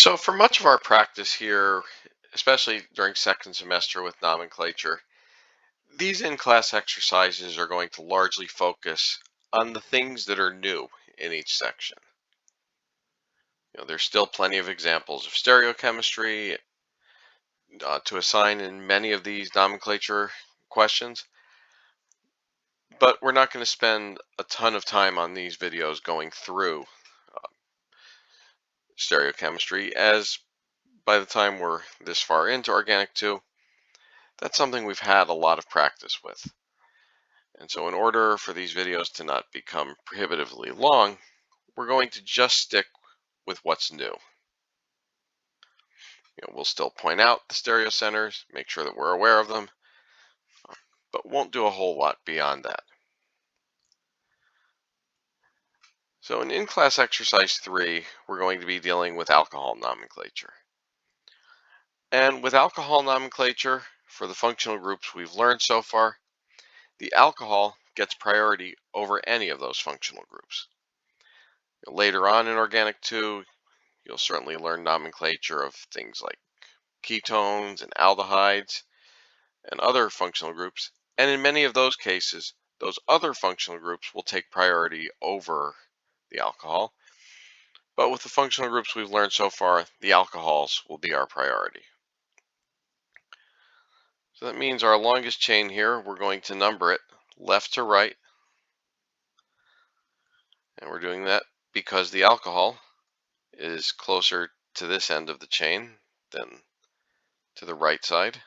So for much of our practice here, especially during second semester with nomenclature, these in-class exercises are going to largely focus on the things that are new in each section. There's still plenty of examples of stereochemistry to assign in many of these nomenclature questions, but we're not going to spend a ton of time on these videos going through stereochemistry, as by the time we're this far into Organic 2, that's something we've had a lot of practice with. And so in order for these videos to not become prohibitively long, we're going to just stick with what's new. We'll still point out the stereo centers, make sure that we're aware of them, but won't do a whole lot beyond that. So in class exercise 3, we're going to be dealing with alcohol nomenclature. And with alcohol nomenclature, for the functional groups we've learned so far, the alcohol gets priority over any of those functional groups. Later on in Organic 2, you'll certainly learn nomenclature of things like ketones and aldehydes and other functional groups. And in many of those cases, those other functional groups will take priority over the alcohol. But with the functional groups we've learned so far, the alcohols will be our priority. So that means our longest chain here, we're going to number it left to right. And we're doing that because the alcohol is closer to this end of the chain than to the right side.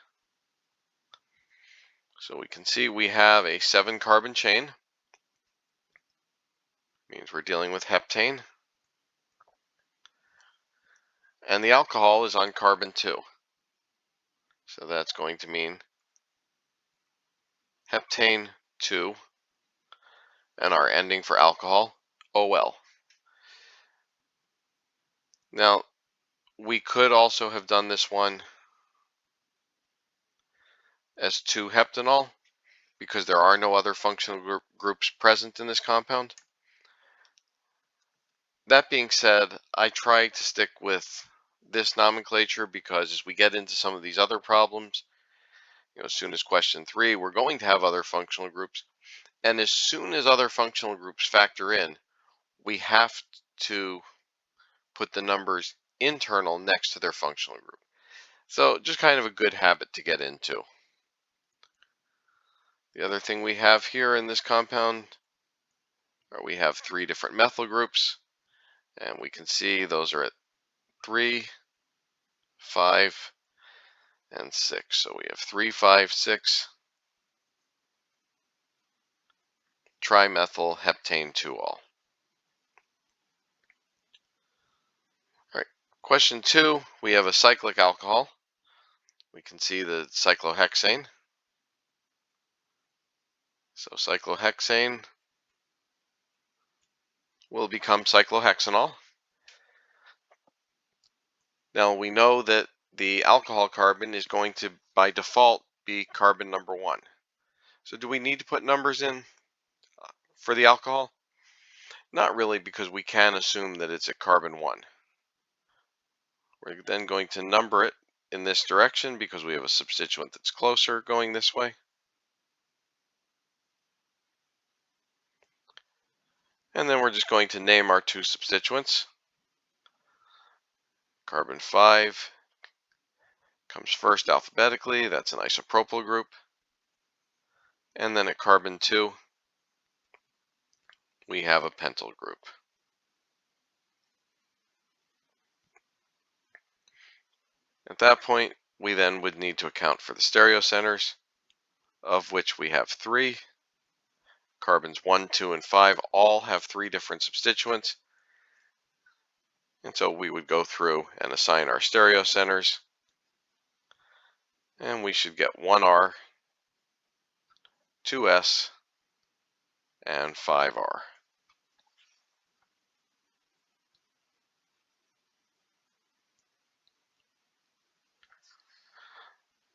So we can see we have a 7-carbon chain. Means we're dealing with heptane. And the alcohol is on carbon 2. So that's going to mean heptane 2, and our ending for alcohol, OL. Now, we could also have done this one as 2-heptanol because there are no other functional groups present in this compound. That being said, I try to stick with this nomenclature because as we get into some of these other problems, as soon as question 3, we're going to have other functional groups. And as soon as other functional groups factor in, we have to put the numbers internal next to their functional group. So just kind of a good habit to get into. The other thing we have here in this compound, we have 3 different methyl groups, and we can see those are at 3, 5, and 6. So we have 3, 5, 6 trimethyl heptane 2-ol. All right, question 2, we have a cyclic alcohol. We can see the cyclohexane. So cyclohexane will become cyclohexanol. Now we know that the alcohol carbon is going to, by default, be carbon number 1. So do we need to put numbers in for the alcohol? Not really, because we can assume that it's at carbon 1. We're then going to number it in this direction because we have a substituent that's closer going this way. And then we're just going to name our 2 substituents. Carbon 5 comes first alphabetically, that's an isopropyl group. And then at carbon 2, we have a pentyl group. At that point, we then would need to account for the stereocenters, of which we have 3. Carbons 1, 2, and 5 all have 3 different substituents. And so we would go through and assign our stereocenters. And we should get 1R, 2S, and 5R. All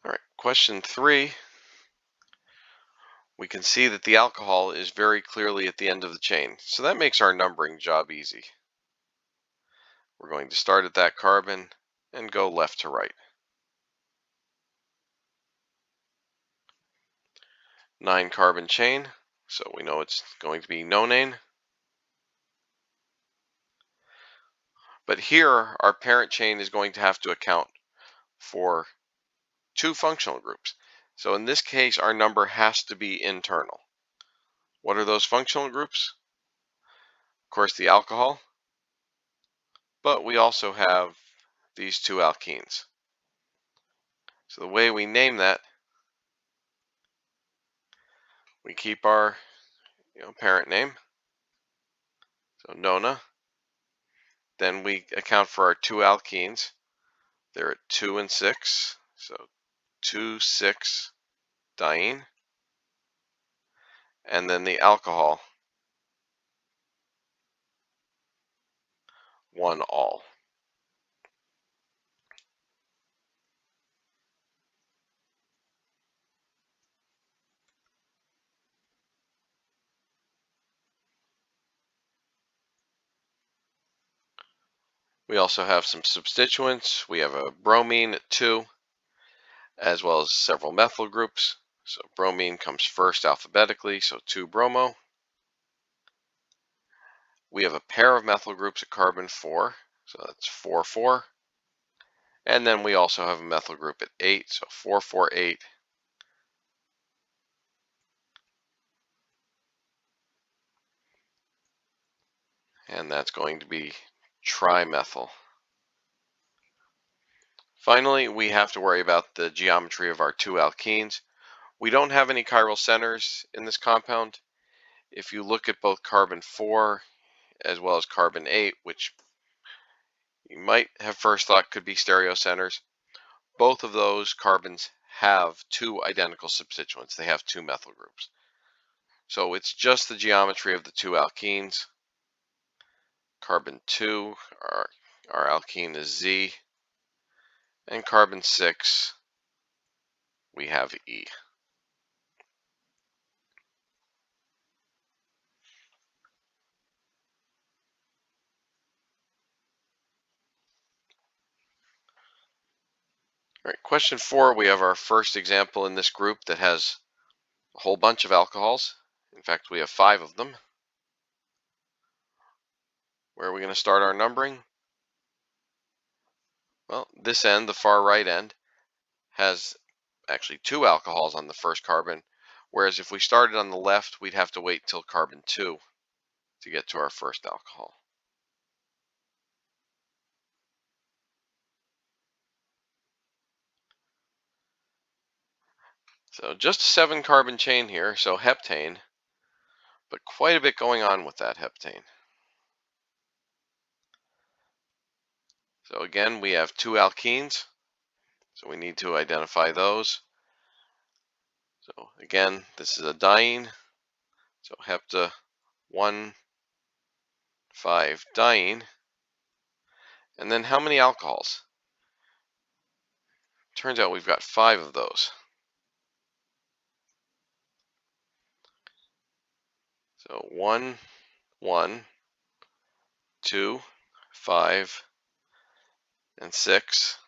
right, question 3. We can see that the alcohol is very clearly at the end of the chain. So that makes our numbering job easy. We're going to start at that carbon and go left to right. 9-carbon chain, so we know it's going to be nonane. But here, our parent chain is going to have to account for 2 functional groups. So in this case, our number has to be internal. What are those functional groups? Of course, the alcohol, but we also have these 2 alkenes. So the way we name that, we keep our parent name, so nona. Then we account for our 2 alkenes. They're at 2 and 6, so 2,6-diene. And then the alcohol, 1-all. We also have some substituents. We have a bromine at 2, as well as several methyl groups. So bromine comes first alphabetically, so 2-bromo. We have a pair of methyl groups at carbon 4, so that's 4,4. And then we also have a methyl group at 8, so 4,4,8. And that's going to be trimethyl. Finally, we have to worry about the geometry of our 2 alkenes. We don't have any chiral centers in this compound. If you look at both carbon 4 as well as carbon 8, which you might have first thought could be stereocenters, both of those carbons have 2 identical substituents. They have 2 methyl groups. So it's just the geometry of the 2 alkenes. Carbon 2, our alkene is Z, and carbon 6, we have E. All right, question 4, we have our first example in this group that has a whole bunch of alcohols. In fact, we have 5 of them. Where are we going to start our numbering? Well, this end, the far right end, has actually 2 alcohols on the first carbon, whereas if we started on the left, we'd have to wait till carbon 2 to get to our first alcohol. So just a 7-carbon chain here, so heptane, but quite a bit going on with that heptane. So again, we have 2 alkenes, so we need to identify those. So again, this is a diene, so hepta 1,5-diene. And then how many alcohols? Turns out we've got 5 of those. So 1, 1, 2, 5, and 6.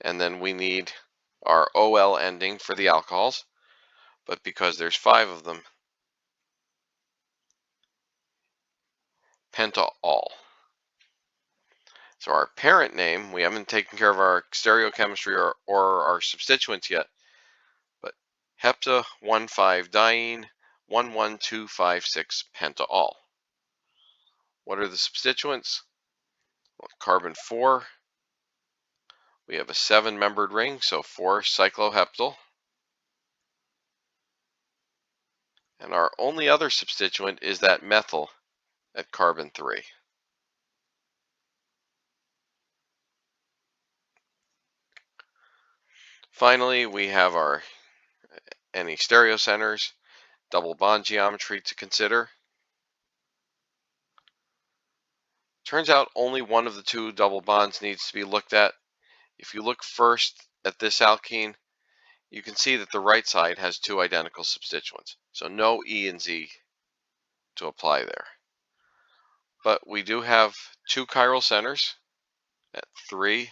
And then we need our OL ending for the alcohols, but because there's 5 of them, penta-all. So our parent name, we haven't taken care of our stereochemistry or our substituents yet, but hepta 1,5-diene 1,1,2,5,6 penta-all. What are the substituents? Well, carbon 4, we have a 7-membered ring, so 4-cycloheptyl. And our only other substituent is that methyl at carbon 3. Finally, we have our any stereocenters, double bond geometry to consider. Turns out only one of the 2 double bonds needs to be looked at. If you look first at this alkene, you can see that the right side has 2 identical substituents. So no E and Z to apply there. but we do have two chiral centers at 3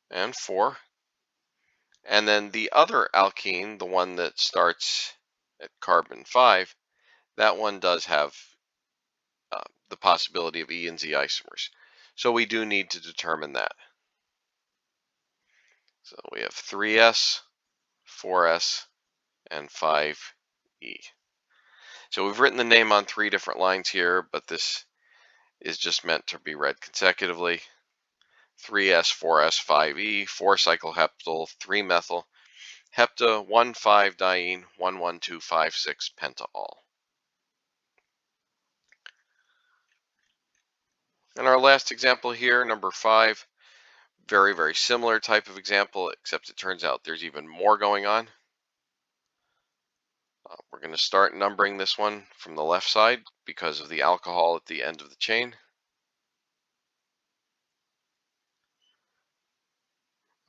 and 4. And then the other alkene, the one that starts at carbon 5, that one does have the possibility of E and Z isomers. So we do need to determine that. So we have 3s, 4s, and 5e. So we've written the name on 3 different lines here, but this is just meant to be read consecutively. 3s, 4s, 5e, 4-cycloheptyl, 3-methyl, hepta, 1,5-diene, 1,1,2,5,6 pentaol. And our last example here, number 5, very, very similar type of example, except it turns out there's even more going on. We're going to start numbering this one from the left side because of the alcohol at the end of the chain.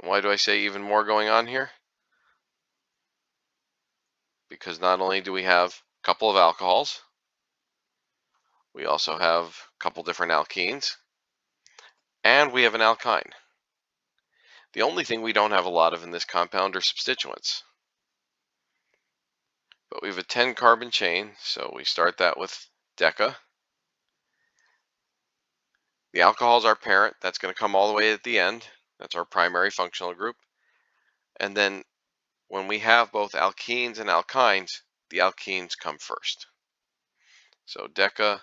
Why do I say even more going on here? Because not only do we have a couple of alcohols, we also have a couple different alkenes, and we have an alkyne. The only thing we don't have a lot of in this compound are substituents. But we have a 10 carbon chain, so we start that with deca. The alcohol is our parent. That's going to come all the way at the end. That's our primary functional group. And then when we have both alkenes and alkynes, the alkenes come first. So deca,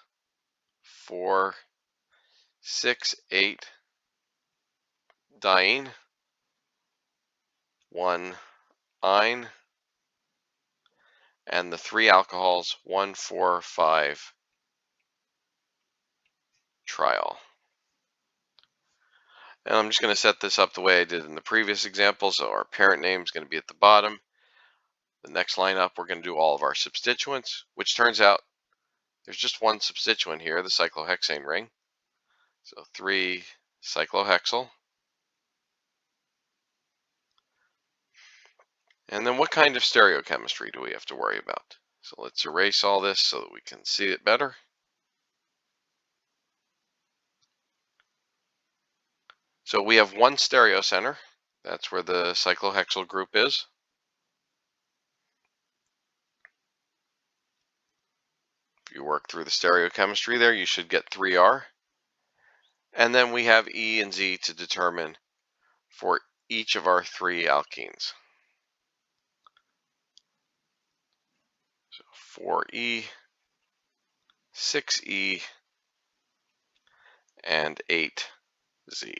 4, 6, 8, diene, 1, ine, and the 3 alcohols, 1, 4, 5, triol. And I'm just going to set this up the way I did in the previous example. So our parent name is going to be at the bottom. The next line up, we're going to do all of our substituents, which turns out there's just one substituent here, the cyclohexane ring. So 3-cyclohexyl. And then what kind of stereochemistry do we have to worry about? So let's erase all this so that we can see it better. So we have one stereocenter. That's where the cyclohexyl group is. If you work through the stereochemistry there, you should get 3R. And then we have E and Z to determine for each of our 3 alkenes. So 4E, 6E, and 8Z.